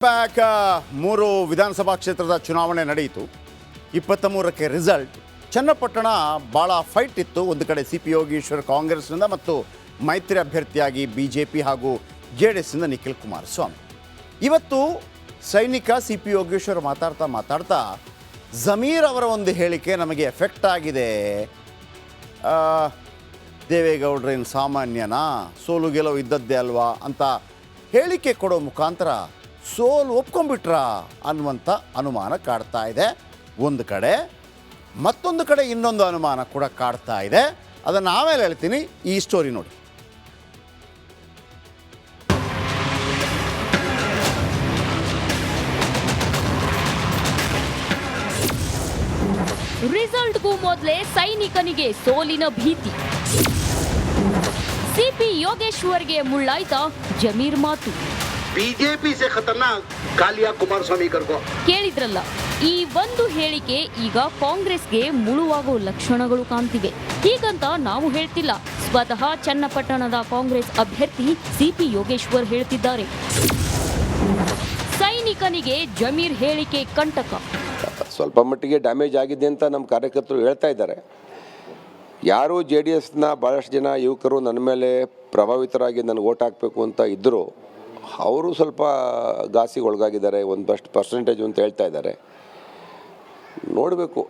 Back 3 ವಿಧಾನಸಭಾ ಕ್ಷೇತ್ರದ ಚುನಾವಣೆ ನಡೆಯಿತು. 23ಕ್ಕೆ ರಿಸಲ್ಟ್. ಚನ್ನಪಟ್ಟಣ ಭಾಳ ಫೈಟ್ ಇತ್ತು. ಒಂದು ಕಡೆ ಸಿ ಪಿ ಯೋಗೇಶ್ವರ್ ಕಾಂಗ್ರೆಸ್ನಿಂದ ಮತ್ತು ಮೈತ್ರಿ ಅಭ್ಯರ್ಥಿಯಾಗಿ BJP ಹಾಗೂ JDSನಿಂದ ನಿಖಿಲ್ ಕುಮಾರಸ್ವಾಮಿ. ಇವತ್ತು ಸೈನಿಕ ಸಿ ಪಿ ಯೋಗೇಶ್ವರ್ ಮಾತಾಡ್ತಾ ಜಮೀರ್ ಅವರ ಒಂದು ಹೇಳಿಕೆ ನಮಗೆ ಎಫೆಕ್ಟ್ ಆಗಿದೆ. ದೇವೇಗೌಡರೇನು ಸಾಮಾನ್ಯನಾ, ಸೋಲು ಗೆಲುವು ಇದ್ದದ್ದೇ ಅಲ್ವಾ ಅಂತ ಹೇಳಿಕೆ ಕೊಡೋ ಮುಖಾಂತರ ಸೋಲು ಒಪ್ಕೊಂಡ್ಬಿಟ್ರಾ ಅನ್ನುವಂಥ ಅನುಮಾನ ಕಾಡ್ತಾ ಇದೆ ಒಂದು ಕಡೆ. ಮತ್ತೊಂದು ಕಡೆ ಇನ್ನೊಂದು ಅನುಮಾನ ಕೂಡ ಕಾಡ್ತಾ ಇದೆ. ಅದನ್ನು ಆಮೇಲೆ ಹೇಳ್ತೀನಿ. ಈ ಸ್ಟೋರಿ ನೋಡಿ. ರಿಸಲ್ಟ್ಗೂ ಮೊದಲೇ ಸೈನಿಕನಿಗೆ ಸೋಲಿನ ಭೀತಿ. ಸಿಪಿ ಯೋಗೇಶ್ವರ್ಗೆ ಮುಳ್ಳಾಯ್ತ ಜಮೀರ್ ಮಾತು. ಬಿಜೆಪಿ ಸೆ ಖತರ್ನಾಕ್ ಕಾಲಿಯಾ ಕುಮಾರಸ್ವಾಮಿ ಕರ್ಕೋ. ಕೇಳಿದ್ರಲ್ಲ, ಈ ಒಂದು ಹೇಳಿಕೆ ಈಗ ಕಾಂಗ್ರೆಸ್ಗೆ ಮುಳುವಾಗೋ ಲಕ್ಷಣಗಳು ಕಾಣ್ತಿವೆ. ಹೀಗಂತ ನಾವು ಹೇಳ್ತಿಲ್ಲ, ಸ್ವತಃ ಚನ್ನಪಟ್ಟಣದ ಕಾಂಗ್ರೆಸ್ ಅಭ್ಯರ್ಥಿ ಸಿಪಿ ಯೋಗೇಶ್ವರ್ ಹೇಳ್ತಿದ್ದಾರೆ. ಸೈನಿಕನಿಗೆ ಜಮೀರ್ ಹೇಳಿಕೆ ಕಂಟಕ. ಸ್ವಲ್ಪ ಮಟ್ಟಿಗೆ ಡ್ಯಾಮೇಜ್ ಆಗಿದೆ ಅಂತ ನಮ್ಮ ಕಾರ್ಯಕರ್ತರು ಹೇಳ್ತಾ ಇದ್ದಾರೆ. ಯಾರು JDSನ ಭಾಳಷ್ಟು ಜನ ಯುವಕರು ನನ್ನ ಮೇಲೆ ಪ್ರಭಾವಿತರಾಗಿ ನನಗೆ ಓಟ್ ಹಾಕಬೇಕು ಅಂತ ಇದ್ದರು, ಅವರು ಸ್ವಲ್ಪ ಘಾಸಿಗೆ ಒಳಗಾಗಿದ್ದಾರೆ. ಒಂದಷ್ಟು ಪರ್ಸೆಂಟೇಜ್ ಅಂತ ಹೇಳ್ತಾ ಇದ್ದಾರೆ. ನೋಡಬೇಕು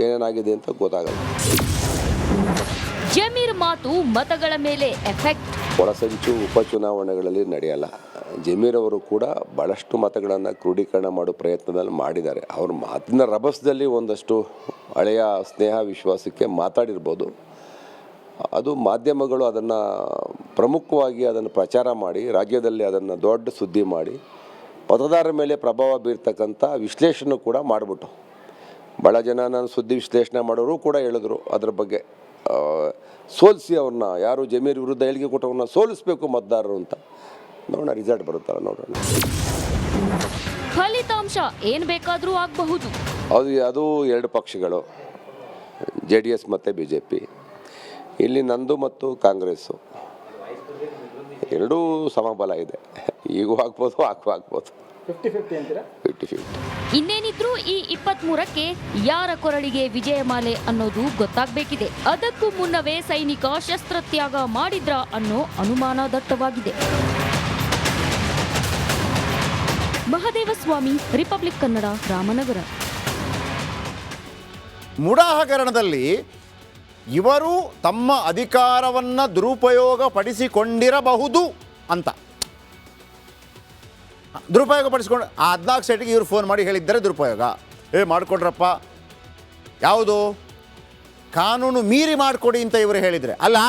ಏನೇನಾಗಿದೆ ಅಂತ ಗೊತ್ತಾಗಲ್ಲ. ಜಮೀರ್ ಮಾತು ಮತಗಳ ಮೇಲೆ ಎಫೆಕ್ಟ್. ಒಳಸಂಚು ಉಪಚುನಾವಣೆಗಳಲ್ಲಿ ನಡೆಯಲ್ಲ. ಜಮೀರ್ ಅವರು ಕೂಡ ಭಾಳಷ್ಟು ಮತಗಳನ್ನು ಕ್ರೋಢೀಕರಣ ಮಾಡೋ ಪ್ರಯತ್ನದಲ್ಲಿ ಮಾಡಿದ್ದಾರೆ. ಅವ್ರ ಮಾತಿನ ರಭಸದಲ್ಲಿ ಒಂದಷ್ಟು ಹಳೆಯ ಸ್ನೇಹ ವಿಶ್ವಾಸಕ್ಕೆ ಮಾತಾಡಿರ್ಬೋದು. ಅದು ಮಾಧ್ಯಮಗಳು ಅದನ್ನು ಪ್ರಮುಖವಾಗಿ ಅದನ್ನು ಪ್ರಚಾರ ಮಾಡಿ ರಾಜ್ಯದಲ್ಲಿ ಅದನ್ನು ದೊಡ್ಡ ಸುದ್ದಿ ಮಾಡಿ ಮತದಾರರ ಮೇಲೆ ಪ್ರಭಾವ ಬೀರ್ತಕ್ಕಂಥ ವಿಶ್ಲೇಷಣೆ ಕೂಡ ಮಾಡಿಬಿಟ್ಟು ಭಾಳ ಜನ ನಾನು ಸುದ್ದಿ ವಿಶ್ಲೇಷಣೆ ಮಾಡೋರು ಕೂಡ ಹೇಳಿದ್ರು ಅದ್ರ ಬಗ್ಗೆ. ಸೋಲಿಸಿ ಅವ್ರನ್ನ, ಯಾರು ಜಮೀರ್ ವಿರುದ್ಧ ಹೇಳಿಕೆ ಕೊಟ್ಟವ್ರನ್ನ ಸೋಲಿಸಬೇಕು ಮತದಾರರು ಅಂತ. ನೋಡೋಣ ರಿಸಲ್ಟ್ ಬರುತ್ತಲ್ಲ, ನೋಡೋಣ. ಫಲಿತಾಂಶ ಏನು ಬೇಕಾದರೂ ಆಗಬಹುದು. ಅದು ಎರಡು ಪಕ್ಷಗಳು, JDS ಮತ್ತು BJP. ಇಲ್ಲಿ ನಂದು ಮತ್ತು ಕಾಂಗ್ರೆಸ್ಸು ಎರಡೂ ಸಮಬಲ ಇದೆ. ಈಗೂ ಆಗ್ಬೋದು, ಆಗ್ಬೋದು. 50-50. ಇನ್ನೇನಿದ್ರೂ ಈ 23ಕ್ಕೆ ಯಾರ ಕೊರಳಿಗೆ ವಿಜಯಮಾಲೆ ಅನ್ನೋದು ಗೊತ್ತಾಗಬೇಕಿದೆ. ಅದಕ್ಕೂ ಮುನ್ನವೇ ಸೈನಿಕ ಶಸ್ತ್ರತ್ಯಾಗ ಮಾಡಿದ್ರ ಅನ್ನೋ ಅನುಮಾನ ದಟ್ಟವಾಗಿದೆ. ಮಹದೇವಸ್ವಾಮಿ, ರಿಪಬ್ಲಿಕ್ ಕನ್ನಡ, ರಾಮನಗರ. ಮುಡಾ ಹಗರಣದಲ್ಲಿ ಇವರು ತಮ್ಮ ಅಧಿಕಾರವನ್ನು ದುರುಪಯೋಗ ಪಡಿಸಿಕೊಂಡಿರಬಹುದು ಅಂತ ದುರುಪಯೋಗ ಪಡಿಸ್ಕೊಂಡು 14 ಸೈಟಿಗೆ ಇವರು ಫೋನ್ ಮಾಡಿ ಹೇಳಿದ್ದಾರೆ ದುರುಪಯೋಗ. ಮಾಡಿಕೊಡ್ರಪ್ಪ, ಯಾವುದು ಕಾನೂನು ಮೀರಿ ಮಾಡಿಕೊಡಿ ಅಂತ ಇವರು ಹೇಳಿದರೆ ಅಲ್ಲಿ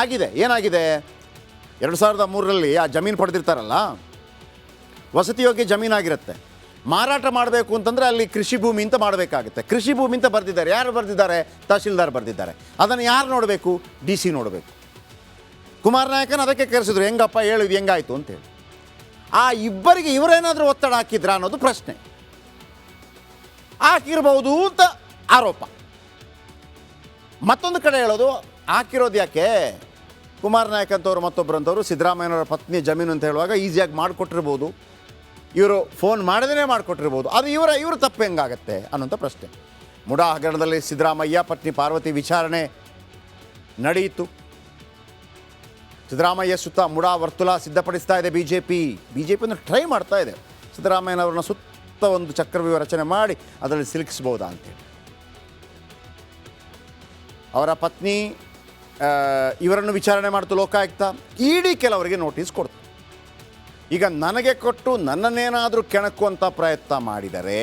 ಆಗಿದೆ. ಏನಾಗಿದೆ, 2003ರಲ್ಲಿ ಆ ಜಮೀನು ಪಡೆದಿರ್ತಾರಲ್ಲ, ವಸತಿ ಯೋಗ್ಯ ಜಮೀನಾಗಿರುತ್ತೆ. ಮಾರಾಟ ಮಾಡಬೇಕು ಅಂತಂದರೆ ಅಲ್ಲಿ ಕೃಷಿ ಭೂಮಿ ಅಂತ ಮಾಡಬೇಕಾಗುತ್ತೆ. ಕೃಷಿ ಭೂಮಿ ಅಂತ ಬರೆದಿದ್ದಾರೆ. ಯಾರು ಬರೆದಿದ್ದಾರೆ? ತಹಶೀಲ್ದಾರ್ ಬರೆದಿದ್ದಾರೆ. ಅದನ್ನು ಯಾರು ನೋಡಬೇಕು? DC ನೋಡಬೇಕು. ಕುಮಾರ್ ನಾಯಕನ ಅದಕ್ಕೆ ಕರೆಸಿದ್ರು, ಹೆಂಗಪ್ಪ ಹೇಳಿದ್ದು ಹೆಂಗಾಯಿತು ಅಂತೇಳಿ. ಆ ಇಬ್ಬರಿಗೆ ಇವರೇನಾದರೂ ಒತ್ತಡ ಹಾಕಿದ್ರಾ ಅನ್ನೋದು ಪ್ರಶ್ನೆ. ಹಾಕಿರ್ಬೋದು ಅಂತ ಆರೋಪ. ಮತ್ತೊಂದು ಕಡೆ ಹೇಳೋದು, ಹಾಕಿರೋದು ಯಾಕೆ, ಕುಮಾರ್ ನಾಯಕ್ ಅಂತವ್ರು ಮತ್ತೊಬ್ಬರಂಥವ್ರು ಸಿದ್ದರಾಮಯ್ಯನವರ ಪತ್ನಿ ಜಮೀನು ಅಂತ ಹೇಳುವಾಗ ಈಸಿಯಾಗಿ ಮಾಡಿಕೊಟ್ಟಿರ್ಬೋದು. ಇವರು ಫೋನ್ ಮಾಡದೇ ಮಾಡಿಕೊಟ್ಟಿರ್ಬೋದು. ಅದು ಇವರು ತಪ್ಪು ಹೆಂಗಾಗತ್ತೆ ಅನ್ನೋಂಥ ಪ್ರಶ್ನೆ. ಮುಡಾ ಹಗರಣದಲ್ಲಿ ಸಿದ್ದರಾಮಯ್ಯ ಪತ್ನಿ ಪಾರ್ವತಿ ವಿಚಾರಣೆ ನಡೆಯಿತು. ಸಿದ್ದರಾಮಯ್ಯ ಸುತ್ತ ಮುಡಾ ವರ್ತುಲ ಸಿದ್ಧಪಡಿಸ್ತಾ ಇದೆ ಬಿಜೆಪಿಯನ್ನು ಟ್ರೈ ಮಾಡ್ತಾ ಇದೆ. ಸಿದ್ದರಾಮಯ್ಯನವ್ರನ್ನ ಸುತ್ತ ಒಂದು ಚಕ್ರವ್ಯೂಹ ರಚನೆ ಮಾಡಿ ಅದರಲ್ಲಿ ಸಿಲುಕಿಸ್ಬೋದಾ ಅಂತೇಳಿ. ಅವರ ಪತ್ನಿ ಇವರನ್ನು ವಿಚಾರಣೆ ಮಾಡ್ತು ಲೋಕಾಯುಕ್ತ. ED ಕೆಲವರಿಗೆ ನೋಟಿಸ್ ಕೊಡ್ತು. ಈಗ ನನಗೆ ಕೊಟ್ಟು ನನ್ನನ್ನೇನಾದರೂ ಕೆಣಕುವಂಥ ಪ್ರಯತ್ನ ಮಾಡಿದರೆ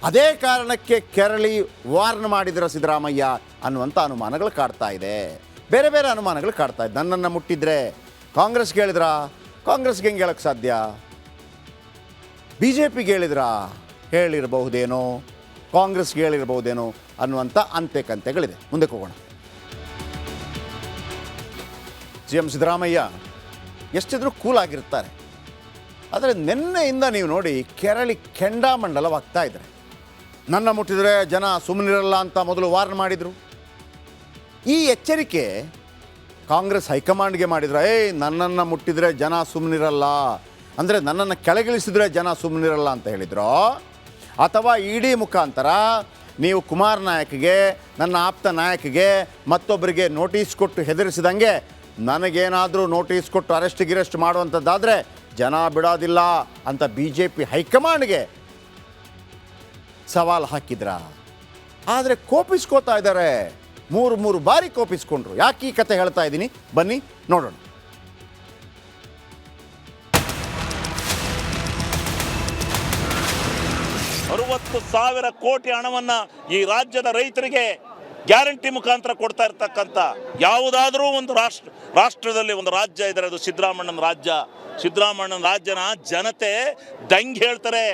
ಅದೇ ಕಾರಣಕ್ಕೆ ಕೆರಳಿ ವಾರ್ನ್ ಮಾಡಿದ್ರ ಸಿದ್ದರಾಮಯ್ಯ ಅನ್ನುವಂಥ ಅನುಮಾನಗಳು ಕಾಡ್ತಾ ಇದೆ. ಬೇರೆ ಬೇರೆ ಅನುಮಾನಗಳು ಕಾಡ್ತಾ ಇದೆ. ನನ್ನನ್ನು ಮುಟ್ಟಿದ್ರೆ ಕಾಂಗ್ರೆಸ್ಗೆ ಹೇಳಿದ್ರಾ? ಕಾಂಗ್ರೆಸ್ಗೆ ಹೆಂಗೆ ಹೇಳೋಕ್ಕೆ ಸಾಧ್ಯ? BJPಗೆ ಹೇಳಿದ್ರಾ? ಹೇಳಿರಬಹುದೇನೋ, ಕಾಂಗ್ರೆಸ್ಗೆ ಹೇಳಿರಬಹುದೇನೋ ಅನ್ನುವಂಥ ಅಂತೆಕಂತೆಗಳಿದೆ. ಮುಂದಕ್ಕೆ ಹೋಗೋಣ. CM ಸಿದ್ದರಾಮಯ್ಯ ಎಷ್ಟಿದ್ರೂ ಕೂಲಾಗಿರ್ತಾರೆ. ಆದರೆ ನಿನ್ನೆಯಿಂದ ನೀವು ನೋಡಿ ಕೆರಳಿ ಕೆಂಡಾಮಂಡಲವಾಗ್ತಾ ಇದ್ದಾರೆ. ನನ್ನ ಮುಟ್ಟಿದರೆ ಜನ ಸುಮ್ಮನಿರಲ್ಲ ಅಂತ ಮೊದಲು ವಾರ್ನ್ ಮಾಡಿದರು. ಈ ಎಚ್ಚರಿಕೆ ಕಾಂಗ್ರೆಸ್ ಹೈಕಮಾಂಡ್ಗೆ ಮಾಡಿದ್ರೆ, ನನ್ನನ್ನು ಮುಟ್ಟಿದರೆ ಜನ ಸುಮ್ಮನಿರಲ್ಲ, ಅಂದರೆ ನನ್ನನ್ನು ಕೆಳಗಿಳಿಸಿದ್ರೆ ಜನ ಸುಮ್ಮನಿರಲ್ಲ ಅಂತ ಹೇಳಿದ್ರೋ, ಅಥವಾ ಇಡಿ ಮುಖಾಂತರ ನೀವು ಕುಮಾರ್ ನಾಯಕ್ಗೆ, ನನ್ನ ಆಪ್ತ ನಾಯಕಿಗೆ ಮತ್ತೊಬ್ಬರಿಗೆ ನೋಟಿಸ್ ಕೊಟ್ಟು ಹೆದರಿಸಿದಂಗೆ ನನಗೇನಾದರೂ ನೋಟಿಸ್ ಕೊಟ್ಟು ಅರೆಸ್ಟ್ ಗಿರೆಸ್ಟ್ ಮಾಡುವಂಥದ್ದಾದರೆ ಜನ ಬಿಡೋದಿಲ್ಲ ಅಂತ BJP ಹೈಕಮಾಂಡ್ಗೆ ಸವಾಲು ಹಾಕಿದ್ರ. ಆದರೆ ಕೋಪಿಸ್ಕೋತಾ ಇದ್ದಾರೆ, ಮೂರು ಬಾರಿ ಕೋಪಿಸ್ಕೊಂಡ್ರು. ಯಾಕೆ ಈ ಕತೆ ಹೇಳ್ತಾ ಇದ್ದೀನಿ ಬನ್ನಿ ನೋಡೋಣ. $60,000 ಕೋಟಿ ಹಣವನ್ನು ಈ ರಾಜ್ಯದ ರೈತರಿಗೆ ಗ್ಯಾರಂಟಿ ಮುಖಾಂತರ ಕೊಡ್ತಾ ಇರ್ತಕ್ಕಂಥ ಯಾವುದಾದ್ರೂ ಒಂದು ರಾಷ್ಟ್ರದಲ್ಲಿ ಒಂದು ರಾಜ್ಯ ಇದ್ದಾರೆ, ಅದು ಸಿದ್ದರಾಮಣ್ಣನ ರಾಜ್ಯ. ಸಿದ್ದರಾಮಣ್ಣನ ರಾಜ್ಯನ ಜನತೆ ದಂಗೆ ಹೇಳ್ತಾರೆ.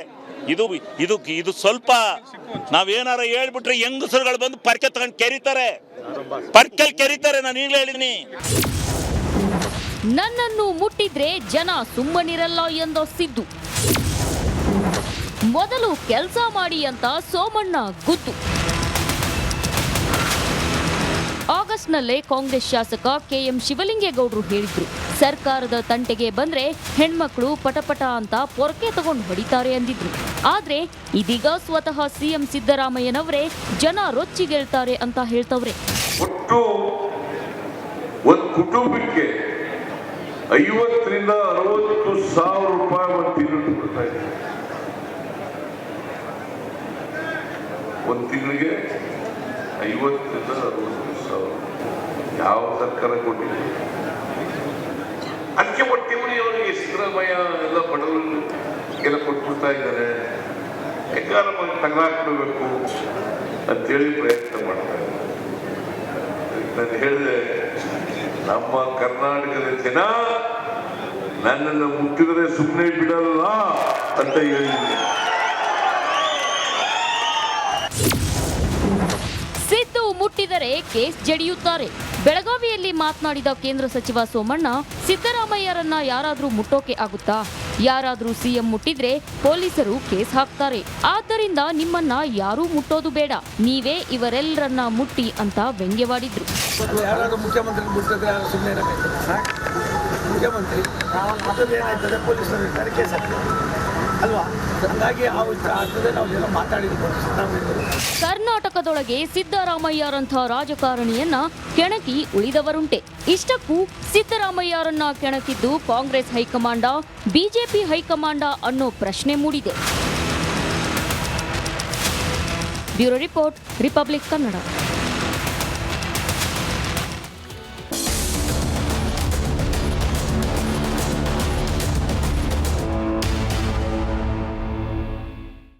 ಇದು ಸ್ವಲ್ಪ ನಾವೇನಾರ ಹೇಳ್ಬಿಟ್ರೆ ಹೆಂಗಸರುಗಳು ಬಂದು ಪರ್ಕೆ ತಗೊಂಡು ಕೆರಿತಾರೆ. ನಾನು ಈಗಲೇ ಹೇಳಿದ್ದೀನಿ. ನನ್ನನ್ನು ಮುಟ್ಟಿದ್ರೆ ಜನ ಸುಮ್ಮನಿರಲ್ಲ ಎಂದ ಸಿದ್ದು, ಮೊದಲು ಕೆಲಸ ಮಾಡಿ ಅಂತ ಸೋಮಣ್ಣ ಗುದ್ದು. ಆಗಸ್ಟ್ನಲ್ಲೇ ಕಾಂಗ್ರೆಸ್ ಶಾಸಕ KM ಶಿವಲಿಂಗೇಗೌಡರು ಹೇಳಿದ್ರು, ಸರ್ಕಾರದ ತಂಟೆಗೆ ಬಂದ್ರೆ ಹೆಣ್ಮಕ್ಳು ಪಟಪಟ ಅಂತ ಪೊರಕೆ ತಗೊಂಡು ಹೊಡಿತಾರೆ ಅಂದಿದ್ರು. ಆದ್ರೆ ಇದೀಗ ಸ್ವತಃ CM ಸಿದ್ದರಾಮಯ್ಯನವರೇ ಜನ ರೊಚ್ಚಿಗೇಳ್ತಾರೆ ಅಂತ ಹೇಳ್ತವ್ರೆ. ಒಟ್ಟು ಒಂದು ಕುಟುಂಬಕ್ಕೆ 50,000 ರಿಂದ 60,000 ರೂಪಾಯಿ ಒಂದು ತಿಂಗಳು ಕೊಡ್ತಾ ಇದ್ದಾರೆ. ಒಂದು ತಿಂಗಳಿಗೆ 50,000 ರಿಂದ 60,000 ಯಾವ ಸರ್ಕಾರ ಕೊಟ್ಟಿದೆ? ಅದಕ್ಕೆ ಹೊಟ್ಟೆ ಮನೆಯವರಿಗೆ ಸಿದ್ದರಾಮಯ್ಯ ಎಲ್ಲ ಬಡವರಿಗೆಲ್ಲ ಕೊಟ್ಬಿಡ್ತಾ ಇದ್ದಾರೆ. ಹೆಂಗಾರ ತಗಲಾಕ್ಬಿಡ್ಬೇಕು ಅಂತೇಳಿ ಪ್ರಯತ್ನ ಮಾಡ್ತಾರೆ. ನಾನು ಹೇಳಿದೆ, ನಮ್ಮ ಕರ್ನಾಟಕದ ಜನ ನನ್ನನ್ನು ಮುಟ್ಟಿದರೆ ಸುಮ್ಮನೆ ಬಿಡಲ್ಲ ಅಂತ ಹೇಳಿದ್ದೀನಿ. ಸಿದ್ದು ಮುಟ್ಟಿದರೆ ಕೇಸ್ ಜಡಿಯುತ್ತಾರೆ. ಬೆಳಗಾವಿಯಲ್ಲಿ ಮಾತನಾಡಿದ ಕೇಂದ್ರ ಸಚಿವ ಸೋಮಣ್ಣ, ಸಿದ್ದರಾಮಯ್ಯರನ್ನ ಯಾರಾದ್ರೂ ಮುಟ್ಟೋಕೆ ಆಗುತ್ತಾ? ಯಾರಾದ್ರೂ CM ಮುಟ್ಟಿದ್ರೆ ಪೊಲೀಸರು ಕೇಸ್ ಹಾಕ್ತಾರೆ. ಆದ್ದರಿಂದ ನಿಮ್ಮನ್ನ ಯಾರೂ ಮುಟ್ಟೋದು ಬೇಡ, ನೀವೇ ಇವರೆಲ್ಲರನ್ನ ಮುಟ್ಟಿ ಅಂತ ವ್ಯಂಗ್ಯವಾಡಿದ್ರು. ಯಾರಾದ್ರೂ ಮುಖ್ಯಮಂತ್ರಿ ಮುಟ್ಟಿದ್ರೆ ಸುಮ್ಮನೆ ಇರಬೇಕು. ಮುಖ್ಯಮಂತ್ರಿ ಏನಾಯ್ತದೆ, ಪೊಲೀಸರು ಇರ್ತಾರೆ, ಕೇಸ್ ಹಾಕ್ತಾರೆ ಅಲ್ವಾ? ಹಾಗಾಗಿ ನಾವು ಮಾತಾಡಿದ್ರು. ಕರ್ನಾಟಕದೊಳಗೆ ಸಿದ್ದರಾಮಯ್ಯರಂಥ ರಾಜಕಾರಣಿಯನ್ನ ಕೆಣಕಿ ಉಳಿದವರುಂಟೆ. ಇಷ್ಟಕ್ಕೂ ಸಿದ್ದರಾಮಯ್ಯರನ್ನ ಕೆಣಕಿದ್ದು ಕಾಂಗ್ರೆಸ್ ಹೈಕಮಾಂಡ, BJP ಹೈಕಮಾಂಡ ಅನ್ನೋ ಪ್ರಶ್ನೆ ಮೂಡಿದೆ. Bureau report, republic Kannada.